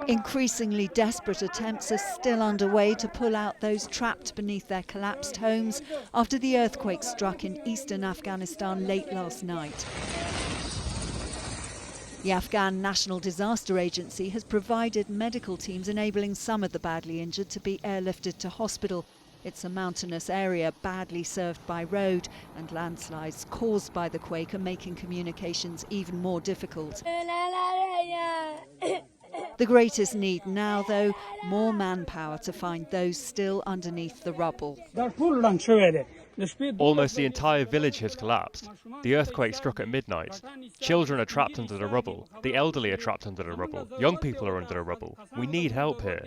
Increasingly desperate attempts are still underway to pull out those trapped beneath their collapsed homes after the earthquake struck in eastern Afghanistan late last night. The Afghan National Disaster Agency has provided medical teams enabling some of the badly injured to be airlifted to hospital. It's a mountainous area badly served by road, and landslides caused by the quake are making communications even more difficult. The greatest need now, though, more manpower to find those still underneath the rubble. Almost the entire village has collapsed. The earthquake struck at midnight. Children are trapped under the rubble. The elderly are trapped under the rubble. Young people are under the rubble. We need help here.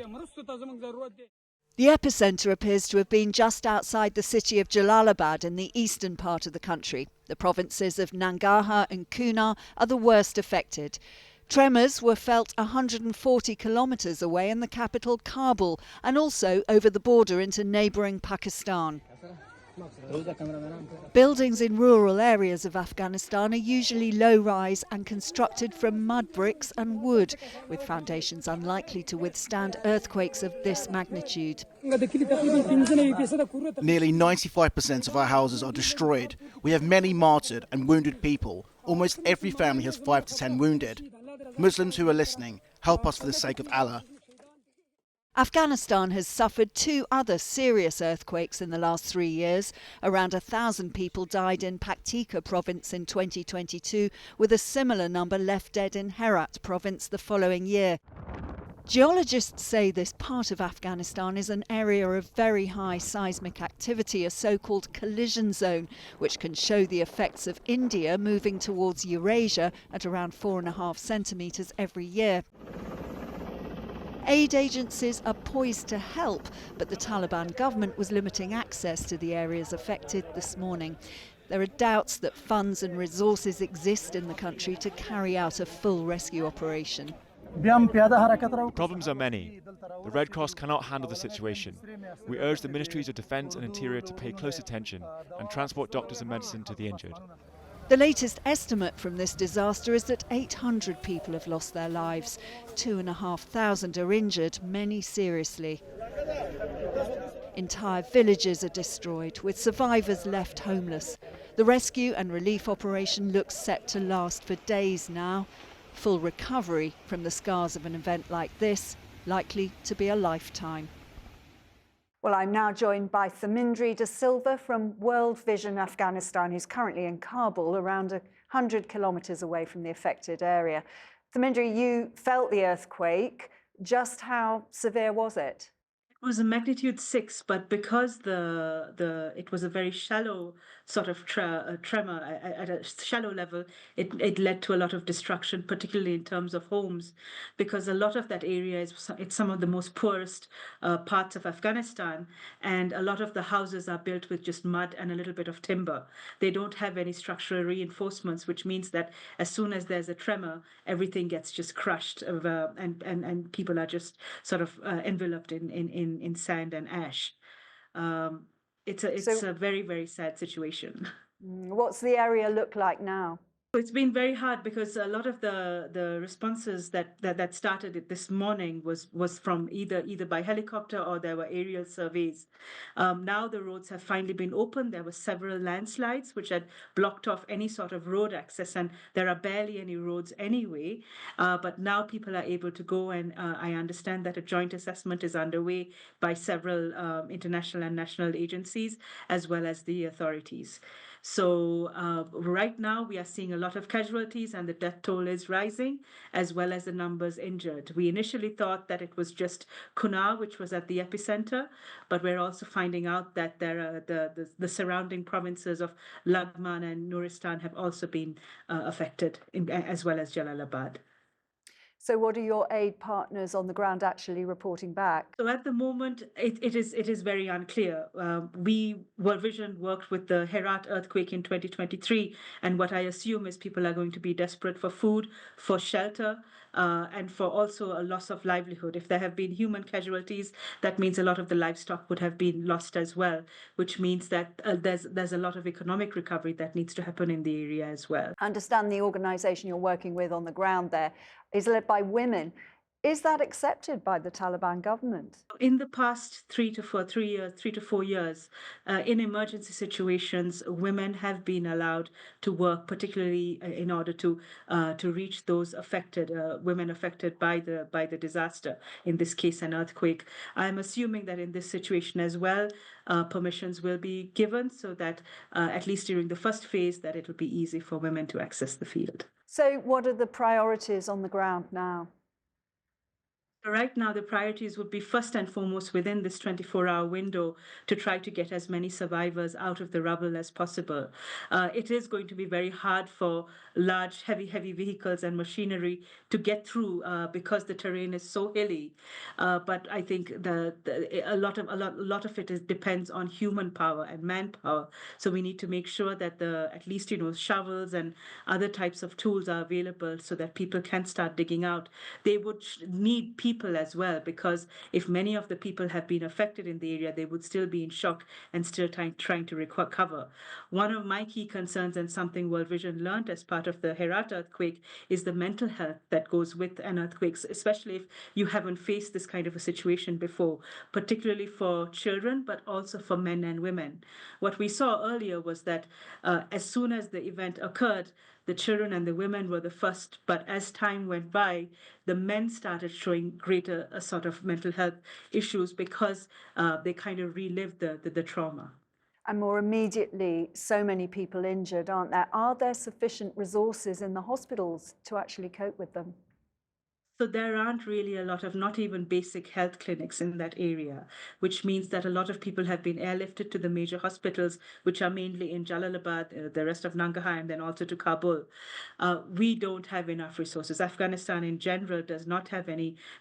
The epicentre appears to have been just outside the city of Jalalabad in the eastern part of the country. The provinces of Nangarhar and Kunar are the worst affected. Tremors were felt 140 kilometres away in the capital Kabul and also over the border into neighbouring Pakistan. Buildings in rural areas of Afghanistan are usually low-rise and constructed from mud bricks and wood, with foundations unlikely to withstand earthquakes of this magnitude. Nearly 95% of our houses are destroyed. We have many martyred and wounded people. Almost every family has 5 to 10 wounded. Muslims who are listening, help us for the sake of Allah. Afghanistan has suffered 2 other serious earthquakes in the last 3 years. Around 1,000 people died in Paktika province in 2022, with a similar number left dead in Herat province the following year. Geologists say this part of Afghanistan is an area of very high seismic activity, a so-called collision zone, which can show the effects of India moving towards Eurasia at around 4.5 centimetres every year. Aid agencies are poised to help, but the Taliban government was limiting access to the areas affected this morning. There are doubts that funds and resources exist in the country to carry out a full rescue operation. The problems are many. The Red Cross cannot handle the situation. We urge the Ministries of Defence and Interior to pay close attention and transport doctors and medicine to the injured. The latest estimate from this disaster is that 800 people have lost their lives. 2,500 are injured, many seriously. Entire villages are destroyed, with survivors left homeless. The rescue and relief operation looks set to last for days now. Full recovery from the scars of an event like this likely to be a lifetime. Well, I'm now joined by Thamindri De Silva from World Vision Afghanistan, who's currently in Kabul, around 100 kilometres away from the affected area. Thamindri, you felt the earthquake. Just how severe was it? It was a magnitude 6, but because it was a very shallow sort of tremor at a shallow level, it led to a lot of destruction, particularly in terms of homes, because a lot of that area it's some of the most poorest parts of Afghanistan, and a lot of the houses are built with just mud and a little bit of timber. They don't have any structural reinforcements, which means that as soon as there's a tremor, everything gets just crushed, and people are just sort of enveloped in sand and ash. It's a very, very sad situation. What's the area look like now? It's been very hard because a lot of the responses that started it this morning was from either by helicopter or there were aerial surveys. Now the roads have finally been opened. There were several landslides which had blocked off any sort of road access, and there are barely any roads anyway. But now people are able to go, and I understand that a joint assessment is underway by several international and national agencies as well as the authorities. So right now we are seeing a lot of casualties, and the death toll is rising, as well as the numbers injured. We initially thought that it was just Kunar, which was at the epicenter, but we're also finding out that there are the surrounding provinces of Laghman and Nuristan have also been affected, as well as Jalalabad. So what are your aid partners on the ground actually reporting back? So at the moment, it is very unclear. We World Vision worked with the Herat earthquake in 2023, and what I assume is people are going to be desperate for food, for shelter, and for also a loss of livelihood. If there have been human casualties, that means a lot of the livestock would have been lost as well, which means that there's a lot of economic recovery that needs to happen in the area as well. I understand the organisation you're working with on the ground there is led by women. Is that accepted by the Taliban government? In the past 3 to 4 years, in emergency situations, women have been allowed to work, particularly in order to reach those affected, women affected by the disaster. In this case, an earthquake. I'm assuming that in this situation as well, permissions will be given so that at least during the first phase, that it will be easy for women to access the field. So, what are the priorities on the ground now? Right now, the priorities would be first and foremost within this 24-hour window to try to get as many survivors out of the rubble as possible. It is going to be very hard for large, heavy vehicles and machinery to get through because the terrain is so hilly. But I think a lot of it depends on human power and manpower. So we need to make sure that at least shovels and other types of tools are available so that people can start digging out. They would need people as well, because if many of the people have been affected in the area, they would still be in shock and still trying to recover. One of my key concerns, and something World Vision learned as part of the Herat earthquake, is the mental health that goes with an earthquake, especially if you haven't faced this kind of a situation before, particularly for children, but also for men and women. What we saw earlier was that as soon as the event occurred, the children and the women were the first, but as time went by, the men started showing greater sort of mental health issues because they kind of relived the trauma. And more immediately, so many people injured, aren't there? Are there sufficient resources in the hospitals to actually cope with them? So there aren't really a lot of, not even basic health clinics in that area, which means that a lot of people have been airlifted to the major hospitals, which are mainly in Jalalabad, the rest of Nangarhar, and then also to Kabul. We don't have enough resources. Afghanistan in general does not have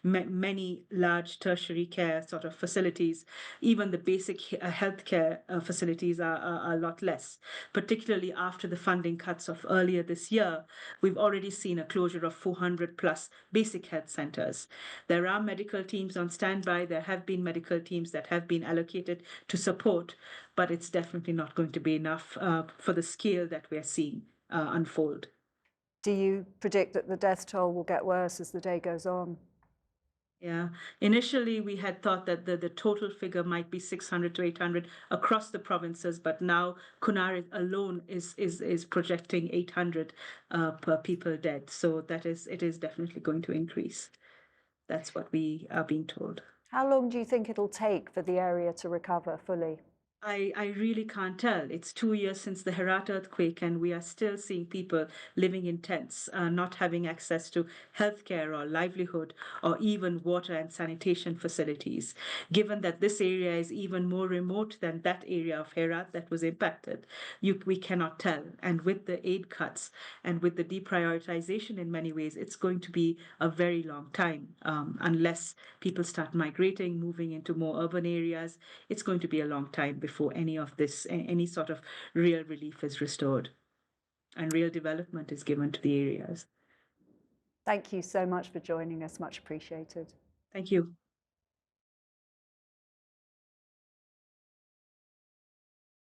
many large tertiary care sort of facilities. Even the basic healthcare facilities are a lot less, particularly after the funding cuts of earlier this year. We've already seen a closure of 400 plus basic health centers. There are medical teams on standby. There have been medical teams that have been allocated to support, but it's definitely not going to be enough for the scale that we're seeing unfold. Do you predict that the death toll will get worse as the day goes on? Yeah, initially we had thought that the total figure might be 600 to 800 across the provinces, but now Kunar alone is projecting 800 per people dead. So it is definitely going to increase. That's what we are being told. How long do you think it'll take for the area to recover fully? I really can't tell. It's 2 years since the Herat earthquake, and we are still seeing people living in tents, not having access to healthcare or livelihood or even water and sanitation facilities. Given that this area is even more remote than that area of Herat that was impacted, we cannot tell. And with the aid cuts and with the deprioritization in many ways, it's going to be a very long time unless people start migrating, moving into more urban areas. It's going to be a long time before any sort of real relief is restored and real development is given to the areas. Thank you so much for joining us. Much appreciated. Thank you.